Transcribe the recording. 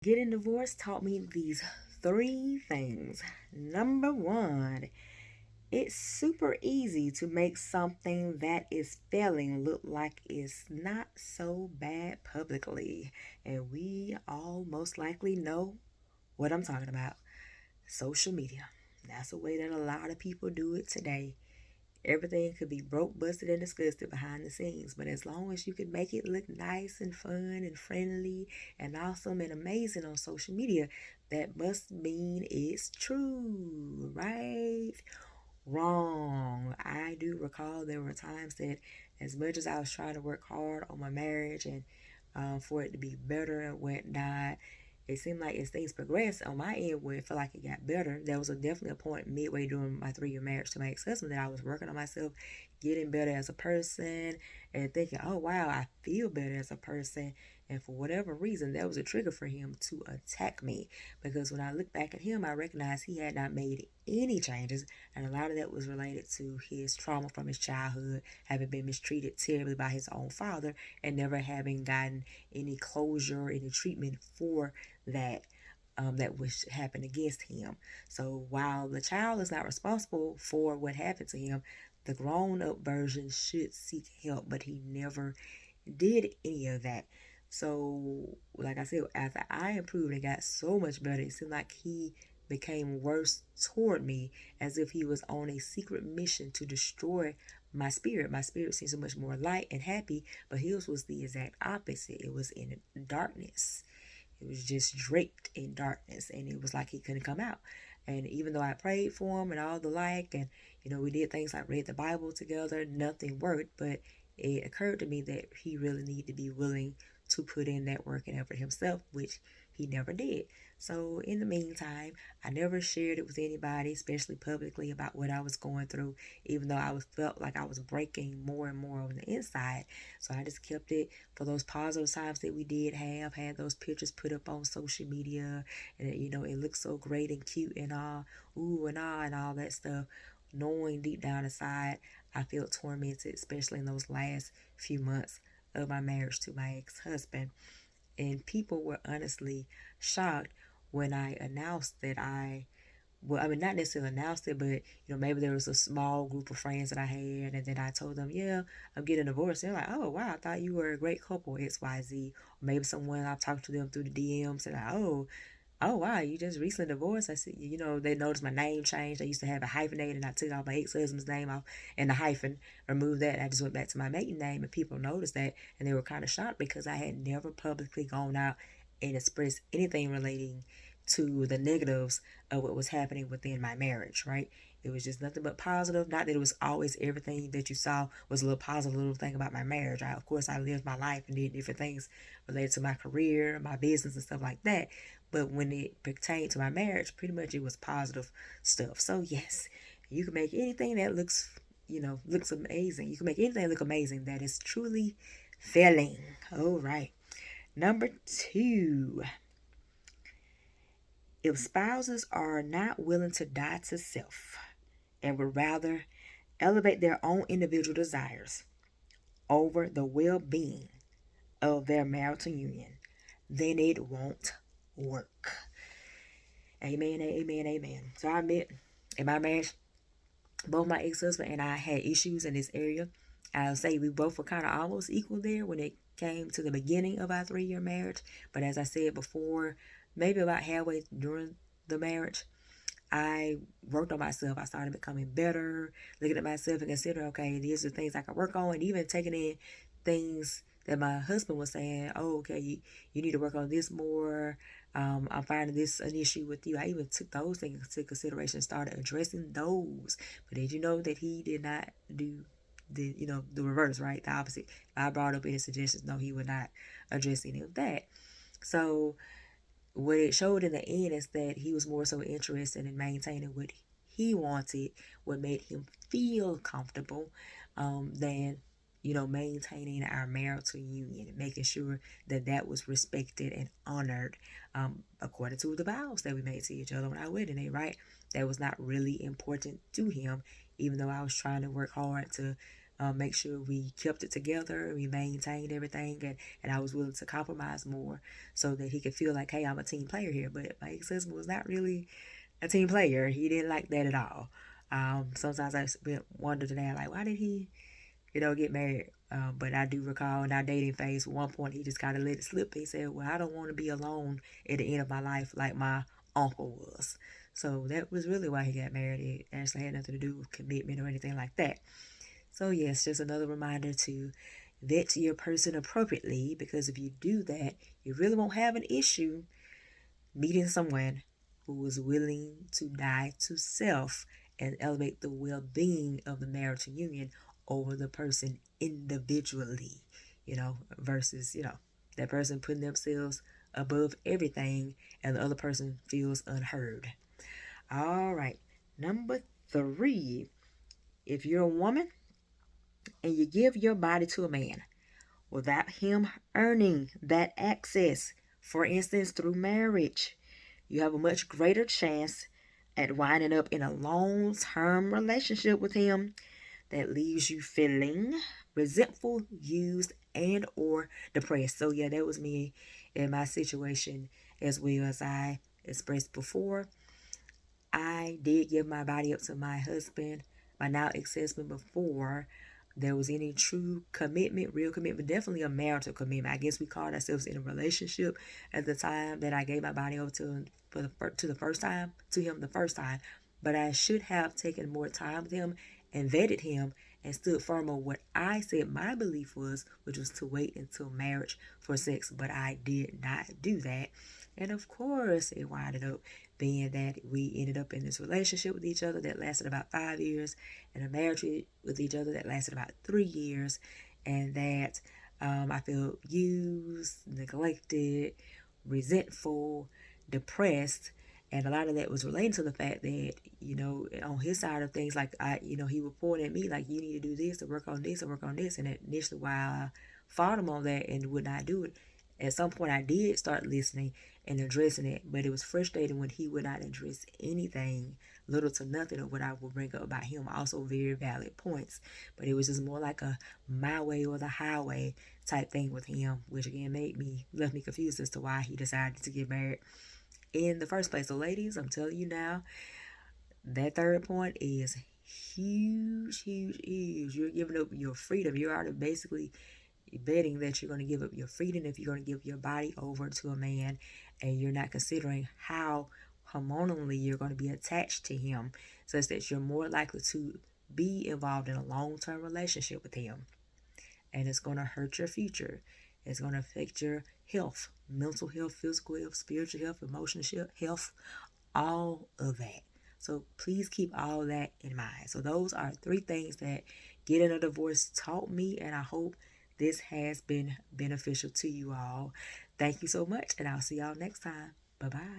Getting divorced taught me these three things. Number one, it's super easy to make something that is failing look like it's not so bad publicly. And we all most likely know what I'm talking about. Social media. That's the way that a lot of people do it today. Everything could be broke, busted, and disgusted behind the scenes, but as long as you can make it look nice and fun and friendly and awesome and amazing on social media, that must mean it's true, right? Wrong. I do recall there were times that, as much as I was trying to work hard on my marriage and for it to be better and whatnot, it seemed like as things progressed on my end where it felt like it got better, there was definitely a point midway during my 3 year marriage to my ex-husband that I was working on myself, getting better as a person, and thinking, oh wow, I feel better as a person. And for whatever reason, that was a trigger for him to attack me. Because when I look back at him, I recognized he had not made any changes. And a lot of that was related to his trauma from his childhood, having been mistreated terribly by his own father, and never having gotten any closure, any treatment for that that was happened against him. So while the child is not responsible for what happened to him, the grown up version should seek help, but he never did any of that. So, like I said, after I improved and got so much better, it seemed like he became worse toward me, as if he was on a secret mission to destroy my spirit. My spirit seemed so much more light and happy, but his was the exact opposite. It was in darkness. It was just draped in darkness, and it was like he couldn't come out. And even though I prayed for him and all the like, and we did things like read the Bible together, nothing worked. But it occurred to me that he really needed to be willing to put in that work and effort himself, which he never did. So in the meantime, I never shared it with anybody, especially publicly, about what I was going through, even though I was felt like I was breaking more and more on the inside. So I just kept it for those positive times that we did have, had those pictures put up on social media, and it looked so great and cute and all, ooh and ah and all that stuff. Knowing deep down inside, I felt tormented, especially in those last few months of my marriage to my ex-husband. And people were honestly shocked when I announced that well, I mean, not necessarily announced it, but maybe there was a small group of friends that I had, and then I told them, yeah, I'm getting divorced. They're like, oh wow, I thought you were a great couple, XYZ. Or maybe someone I've talked to them through the DMs and like, oh wow, you just recently divorced. I said, they noticed my name changed. I used to have a hyphenated, and I took off my ex-husband's name off and the hyphen, removed that. And I just went back to my maiden name, and people noticed that, and they were kind of shocked because I had never publicly gone out and expressed anything relating to the negatives of what was happening within my marriage, right? It was just nothing but positive. Not that it was always everything that you saw was a little positive little thing about my marriage. Of course, I lived my life and did different things related to my career, my business, and stuff like that. But when it pertained to my marriage, pretty much it was positive stuff. So yes, you can make anything that looks amazing. You can make anything look amazing that is truly failing. All right. Number two, if spouses are not willing to die to self and would rather elevate their own individual desires over the well being of their marital union, then it won't work. Amen, amen, amen. So I admit, in my marriage, both my ex-husband and I had issues in this area. I'll say we both were kind of almost equal there when it came to the beginning of our 3 year marriage. But as I said before, maybe about halfway during the marriage, I worked on myself. I started becoming better, looking at myself and considering, okay, these are things I can work on, and even taking in things that my husband was saying, oh, okay, you need to work on this more. I'm finding this an issue with you. I even took those things into consideration and started addressing those. But did you know that he did not do the reverse, right? The opposite. If I brought up any suggestions, no, he would not address any of that. So what it showed in the end is that he was more so interested in maintaining what he wanted, what made him feel comfortable, than maintaining our marital union and making sure that that was respected and honored, according to the vows that we made to each other on our wedding day, right? That was not really important to him, even though I was trying to work hard to make sure we kept it together, we maintained everything, and I was willing to compromise more so that he could feel like, hey, I'm a team player here. But my ex-husband was not really a team player. He didn't like that at all. Sometimes I wonder today, like, why did he, get married? But I do recall in our dating phase, at one point he just kind of let it slip. He said, well, I don't want to be alone at the end of my life like my uncle was. So that was really why he got married. It actually had nothing to do with commitment or anything like that. So, yes, just another reminder to vet your person appropriately, because if you do that, you really won't have an issue meeting someone who is willing to die to self and elevate the well being of the marital union over the person individually, versus, that person putting themselves above everything and the other person feels unheard. All right, number 3, if you're a woman and you give your body to a man without him earning that access, for instance, through marriage, you have a much greater chance at winding up in a long-term relationship with him that leaves you feeling resentful, used, and or depressed. So yeah, that was me in my situation as well. As I expressed before, I did give my body up to my husband, my now ex-husband, before there was any true commitment, real commitment, definitely a marital commitment. I guess we called ourselves in a relationship at the time that I gave my body over to him the first time. But I should have taken more time with him and vetted him and stood firm on what I said my belief was, which was to wait until marriage for sex. But I did not do that. And of course, it winded up being that we ended up in this relationship with each other that lasted about 5 years, and a marriage with each other that lasted about 3 years, and that I felt used, neglected, resentful, depressed. And a lot of that was related to the fact that, on his side of things, like he would point at me like, you need to do this, to work on this, and work on this. And initially, while I fought him on that and would not do it, at some point I did start listening and addressing it. But it was frustrating when he would not address anything, little to nothing of what I would bring up about him. Also very valid points. But it was just more like a my way or the highway type thing with him, which again left me confused as to why he decided to get married in the first place. So ladies, I'm telling you now, that third point is huge, huge, huge. You're giving up your freedom. You're already basically betting that you're going to give up your freedom if you're going to give your body over to a man, and you're not considering how hormonally you're going to be attached to him, such that you're more likely to be involved in a long-term relationship with him. And it's going to hurt your future. It's going to affect your health, mental health, physical health, spiritual health, emotional health, all of that. So please keep all that in mind. So those are 3 things that getting a divorce taught me, and I hope this has been beneficial to you all. Thank you so much, and I'll see y'all next time. Bye-bye.